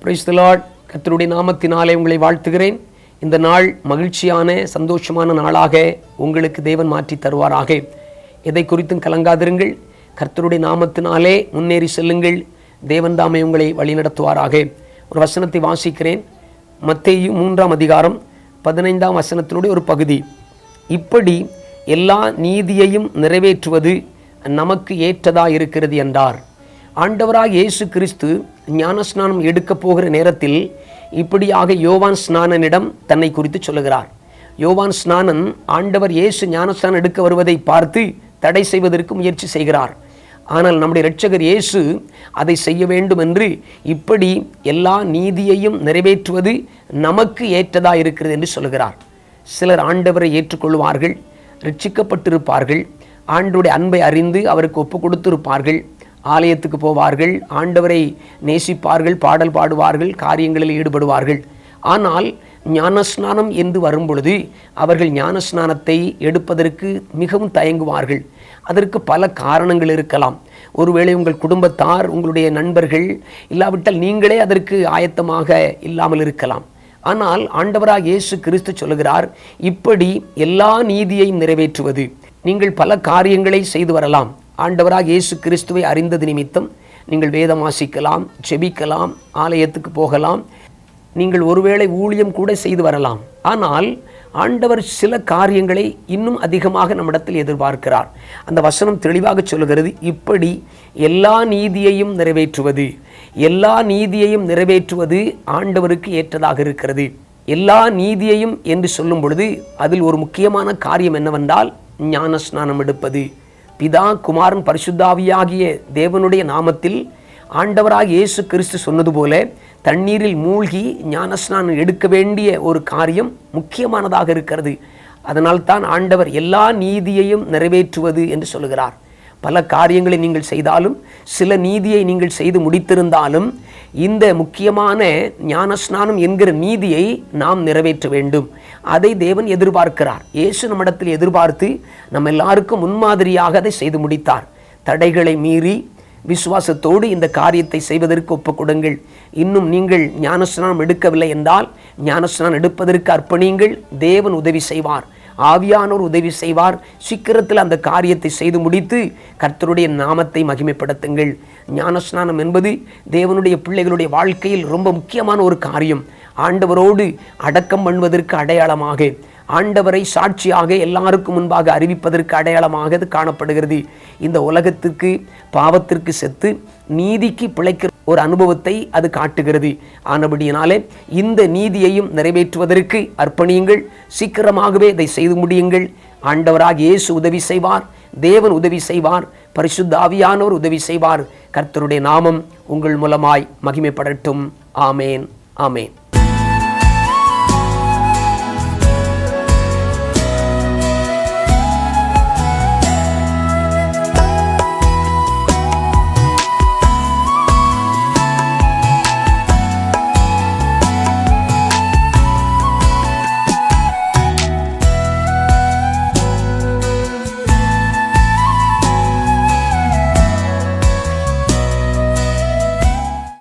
Praise the Lord. கர்த்தருடைய நாமத்தினாலே உங்களை வாழ்த்துகிறேன். இந்த நாள் மகிழ்ச்சியான சந்தோஷமான நாளாக உங்களுக்கு தேவன் மாற்றி தருவாராக. எதை குறித்தும் கலங்காதிருங்கள். கர்த்தருடைய நாமத்தினாலே முன்னேறி செல்லுங்கள். தேவன் தாமே உங்களை வழிநடத்துவாராக. ஒரு வசனத்தை வாசிக்கிறேன். மத்தேயு 3ஆம் அதிகாரம் 15ஆம் வசனத்தினுடைய ஒரு பகுதி. இப்படி எல்லா நீதியையும் நிறைவேற்றுவது நமக்கு ஏற்றதாக இருக்கிறது என்றார். ஆண்டவராக இயேசு கிறிஸ்து ஞானஸ்நானம் எடுக்க போகிற நேரத்தில் இப்படியாக யோவான் ஸ்நானனிடம் தன்னை குறித்து சொல்லுகிறார். யோவான் ஸ்நானன் ஆண்டவர் இயேசு ஞானஸ்நானம் எடுக்க வருவதை பார்த்து தடை செய்வதற்கு முயற்சி செய்கிறார். ஆனால் நம்முடைய இரட்சகர் இயேசு அதை செய்ய வேண்டும் என்று இப்படி எல்லா நீதியையும் நிறைவேற்றுவது நமக்கு ஏற்றதாக இருக்கிறது என்று சொல்லுகிறார். சிலர் ஆண்டவரை ஏற்றுக்கொள்வார்கள், ரட்சிக்கப்பட்டிருப்பார்கள், ஆண்டவருடைய அன்பை அறிந்து அவருக்கு ஒப்பு கொடுத்திருப்பார்கள், ஆலயத்துக்கு போவார்கள், ஆண்டவரை நேசிப்பார்கள், பாடல் பாடுவார்கள், காரியங்களில் ஈடுபடுவார்கள். ஆனால் ஞானஸ்நானம் என்று வரும்பொழுது அவர்கள் ஞானஸ்நானத்தை எடுப்பதற்கு மிகவும் தயங்குவார்கள். அதற்கு பல காரணங்கள் இருக்கலாம். ஒருவேளை உங்கள் குடும்பத்தார், உங்களுடைய நண்பர்கள், இல்லாவிட்டால் நீங்களே அதற்கு ஆயத்தமாக இல்லாமல் இருக்கலாம். ஆனால் ஆண்டவராக இயேசு கிறிஸ்து சொல்லுகிறார், இப்படி எல்லா நீதியையும் நிறைவேற்றுவது. நீங்கள் பல காரியங்களை செய்து வரலாம். ஆண்டவராக இயேசு கிறிஸ்துவை அறிந்தது நிமித்தம் நீங்கள் வேதம் வாசிக்கலாம், ஜெபிக்கலாம், ஆலயத்துக்கு போகலாம், நீங்கள் ஒருவேளை ஊழியம் கூட செய்து வரலாம். ஆனால் ஆண்டவர் சில காரியங்களை இன்னும் அதிகமாக நம்மிடத்தில் எதிர்பார்க்கிறார். அந்த வசனம் தெளிவாக சொல்லுகிறது, இப்படி எல்லா நீதியையும் நிறைவேற்றுவது. எல்லா நீதியையும் நிறைவேற்றுவது ஆண்டவருக்கு ஏற்றதாக இருக்கிறது. எல்லா நீதியையும் என்று சொல்லும் பொழுது அதில் ஒரு முக்கியமான காரியம் என்னவென்றால் ஞானஸ்நானம் எடுப்பது. பிதா, குமாரன், பரிசுத்தாவியாகிய தேவனுடைய நாமத்தில் ஆண்டவராக இயேசு கிறிஸ்து சொன்னது போல தண்ணீரில் மூழ்கி ஞானஸ்நானம் எடுக்க வேண்டிய ஒரு காரியம் முக்கியமானதாக இருக்கிறது. அதனால்தான் ஆண்டவர் எல்லா நீதியையும் நிறைவேற்றுவது என்று சொல்லுகிறார். பல காரியங்களை நீங்கள் செய்தாலும், சில நீதியை நீங்கள் செய்து முடித்திருந்தாலும், இந்த முக்கியமான ஞானஸ்நானம் என்கிற நீதியை நாம் நிறைவேற்ற வேண்டும். அதை தேவன் எதிர்பார்க்கிறார். இயேசு நம்மிடத்தில் எதிர்பார்த்து நம்ம எல்லாருக்கும் முன்மாதிரியாக அதை செய்து முடித்தார். தடைகளை மீறி விசுவாசத்தோடு இந்த காரியத்தை செய்வதற்கு ஒப்புக்கொடுங்கள். இன்னும் நீங்கள் ஞானஸ்நானம் எடுக்கவில்லை என்றால் ஞானஸ்நானம் எடுப்பதற்கு அர்ப்பணியுங்கள். தேவன் உதவி செய்வார், ஆவியானோர் உதவி செய்வார். சீக்கிரத்தில் அந்த காரியத்தை செய்து முடித்து கர்த்தருடைய நாமத்தை மகிமைப்படுத்துங்கள். ஞானஸ்நானம் என்பது தேவனுடைய பிள்ளைகளுடைய வாழ்க்கையில் ரொம்ப முக்கியமான ஒரு காரியம். ஆண்டவரோடு அடக்கம் பண்ணுவதற்கு அடையாளமாக, ஆண்டவரை சாட்சியாக எல்லாருக்கும் முன்பாக அறிவிப்பதற்கு அடையாளமாக அது காணப்படுகிறது. இந்த உலகத்திற்கு பாவத்திற்கு செத்து நீதிக்கு பிழைக்கிற ஒரு அனுபவத்தை அது காட்டுகிறது. ஆனபடியினாலே இந்த நீதியையும் நிறைவேற்றுவதற்கு அர்ப்பணியுங்கள். சீக்கிரமாகவே இதை செய்து முடியுங்கள். ஆண்டவராக இயேசு உதவி செய்வார், தேவன் உதவி செய்வார், பரிசுத்த ஆவியானோர் உதவி செய்வார். கர்த்தருடைய நாமம் உங்கள் மூலமாய் மகிமைப்படட்டும். ஆமேன், ஆமேன்.